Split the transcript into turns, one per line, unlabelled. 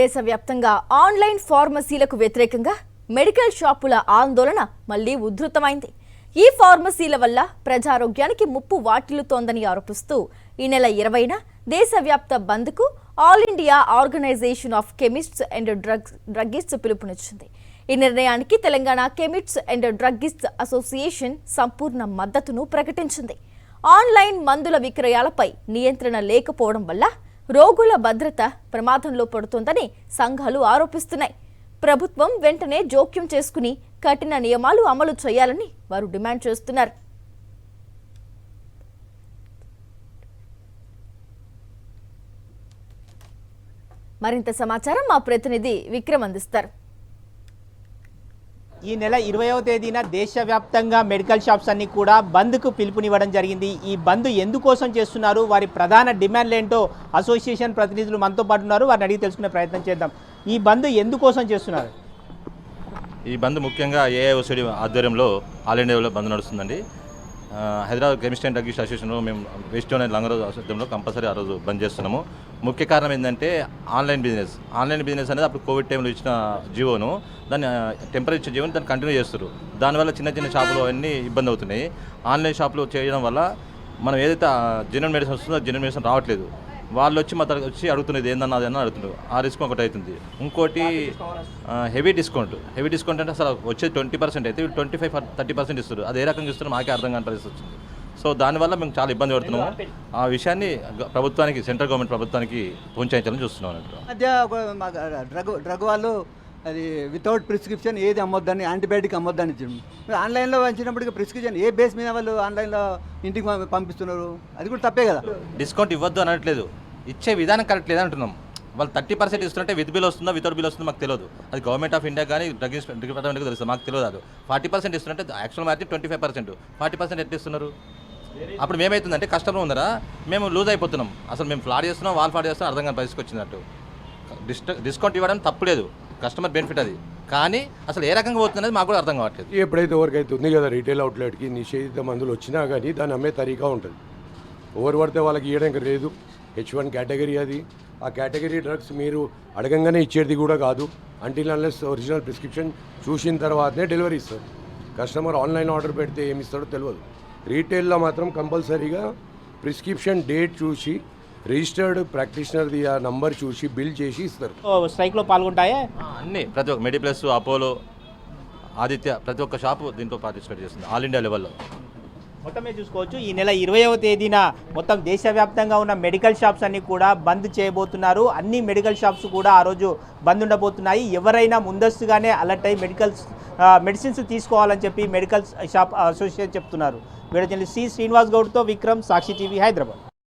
దేశవ్యాప్తంగా ఆన్లైన్ ఫార్మసీలకు వ్యతిరేకంగా మెడికల్ షాపుల ఆందోళన మళ్లీ ఉధృతమైంది. ఈ ఫార్మసీల వల్ల ప్రజారోగ్యానికి ముప్పు వాటిల్లుతోందని ఆరోపిస్తూ ఈ నెల 20న దేశవ్యాప్త బంద్కు all India organisation of chemists and druggists పిలుపునిచ్చింది. ఈ నిర్ణయానికి Telangana chemists and druggists association సంపూర్ణ మద్దతును ప్రకటించింది. ఆన్లైన్ మందుల విక్రయాలపై నియంత్రణ లేకపోవడం వల్ల రోగుల భద్రత ప్రమాదంలో పడుతోందని సంఘాలు ఆరోపిస్తున్నాయి. ప్రభుత్వం వెంటనే జోక్యం చేసుకుని కఠిన నియమాలు అమలు చేయాలని వారు డిమాండ్ చేస్తున్నారు. మరింత సమాచారం మా ప్రతినిధి విక్రమ్ అందిస్తారు.
ఈ నెల 20వ తేదీన దేశవ్యాప్తంగా మెడికల్ షాప్స్ అన్ని కూడా బంద్కు పిలుపునివ్వడం జరిగింది. ఈ బంద్ ఎందుకోసం చేస్తున్నారు, వారి ప్రధాన డిమాండ్లు ఏంటో అసోసియేషన్ ప్రతినిధులు మనతో పాటు ఉన్నారు, వారిని అడిగి తెలుసుకునే ప్రయత్నం చేద్దాం. ఈ బంద్ ఎందుకోసం చేస్తున్నారు?
ఈ బంద్ ముఖ్యంగా ఏఐఓసిడి ఆధ్వర్యంలో ఆల్ ఇండియాలో బంద్ నడుస్తుందండి. హైదరాబాద్ కెమిస్ట్ అండ్ డ్రగ్గిస్ట్ అసోసియేషన్లో మేము వెస్ట్ జోన్ అండ్ లంగరోజు ఆధ్వర్యంలో కంపల్సరీ ఆ రోజు బంద్ చేస్తున్నాము. ముఖ్య కారణం ఏంటంటే ఆన్లైన్ బిజినెస్ అనేది అప్పుడు కోవిడ్ టైంలో ఇచ్చిన జీవోను దాన్ని టెంపరీ ఇచ్చిన జీవోని దాన్ని కంటిన్యూ చేస్తారు. దానివల్ల చిన్న చిన్న షాపులు అన్నీ ఇబ్బంది అవుతున్నాయి. ఆన్లైన్ షాపులు చేయడం వల్ల మనం ఏదైతే జనరల్ మెడిసిన్ వస్తుందో జనరల్ మెడిసిన్ రావట్లేదు. వాళ్ళు వచ్చి మా దగ్గర వచ్చి అడుగుతున్నది ఏందన్నది అని అడుగుతున్నారు. ఆ రిస్క్ ఒకటి అవుతుంది. ఇంకోటి హెవీ డిస్కౌంట్ అంటే అసలు వచ్చేది 20% అయితే 25-30% ఇస్తారు. అది ఏ రకంగా ఇస్తారు మాకే అర్థం కాని పరిస్థితి వచ్చింది. సో దానివల్ల మేము చాలా ఇబ్బంది పడుతున్నాము. ఆ విషయాన్ని ప్రభుత్వానికి, సెంట్రల్ గవర్నమెంట్ ప్రభుత్వానికి పంచాయించాలని చూస్తున్నాం.
డ్రగ్ వాళ్ళు అది వితౌట్ ప్రిస్క్రిప్షన్ ఏది అమ్మొద్దని, యాంటీబయాటిక్ అమ్మొద్దని ఇచ్చింది. ఆన్లైన్లో వచ్చినప్పటికీ ప్రిస్క్రిప్షన్ ఏ బేస్ మీద వాళ్ళు ఆన్లైన్లో ఇంటికి పంపిస్తున్నారు, అది కూడా తప్పే కదా.
డిస్కౌంట్ ఇవ్వద్దు అనట్లేదు, ఇచ్చే విధానం కరెక్ట్ లేదంటున్నాం. వాళ్ళు 30% ఇస్తుంటే విత్ బిల్ వస్తుందో వితౌట్ బిల్ వస్తుందో మాకు తెలియదు. అది గవర్నమెంట్ ఆఫ్ ఇండియా కానీ డ్రగ్ డిపార్ట్మెంట్కి తెలుస్తుంది, మాకు తెలియదు. అది 40% ఇస్తుంటే యాక్చువల్ మార్జిన్ 25%, 40% ఎట్లా ఇస్తున్నారు? అప్పుడు మేమవుతుందంటే కస్టమర్ ఉందరా మేము లూజ్ అయిపోతున్నాం. అసలు మేము ఫ్లాడ్ చేస్తున్నాం, వాళ్ళు ఫ్లాడ్ చేస్తున్నాం, అర్థం కాని పరిస్థితికి వచ్చినట్టు. డిస్కౌంట్ ఇవ్వడం తప్పులేదు, కస్టమర్ బెనిఫిట్ అది. కానీ అసలు ఏ రకంగా పోతుందనేది మాకు కూడా అర్థం కావట్లేదు.
ఎప్పుడైతే ఎవరికైతే ఉంది కదా రీటైల్ అవుట్లెట్కి నిషేధిత మందులు వచ్చినా కానీ దాన్ని అమ్మే తరీకా ఉంటుంది. ఎవరు పడితే వాళ్ళకి ఇవ్వడానికి లేదు. H1 కేటగిరీ అది. ఆ కేటగిరీ డ్రగ్స్ మీరు అడగంగానే ఇచ్చేది కూడా కాదు. అంటిల్ అన్లెస్ ఒరిజినల్ ప్రిస్క్రిప్షన్ చూసిన తర్వాతనే డెలివరీ ఇస్తారు. కస్టమర్ ఆన్లైన్ ఆర్డర్ పెడితే ఏమి ఇస్తాడో తెలియదు. రీటైల్లో మాత్రం కంపల్సరీగా ప్రిస్క్రిప్షన్ డేట్ చూసి రిజిస్టర్డ్ ప్రాక్టీషనర్ది ఆ నంబర్ చూసి బిల్ చేసి ఇస్తారు.
స్ట్రైక్లో పాల్గొంటాయా?
అన్నీ ప్రతి ఒక్క మెడిప్లస్, అపోలో, ఆదిత్య ప్రతి ఒక్క షాపు దీంట్లో పార్టిసిపేట్ చేస్తుంది ఆల్ ఇండియా లెవెల్లో.
మొత్తమే చూసుకోవచ్చు. ఈ నెల 20వ తేదీన మొత్తం దేశవ్యాప్తంగా ఉన్న మెడికల్ షాప్స్ అన్ని కూడా బంద్ చేయబోతున్నారు. అన్ని మెడికల్ షాప్స్ కూడా ఆ రోజు బంద్ ఉండబోతున్నాయి. ఎవరైనా ముందస్తుగానే అలర్ట్ అయ్యి మెడిసిన్స్ తీసుకోవాలని చెప్పి మెడికల్ షాప్ అసోసియేషన్ చెప్తున్నారు. వీడియో జర్నలిస్ట్ శ్రీనివాస్ గౌడ్తో విక్రమ్, సాక్షి టీవీ, హైదరాబాద్.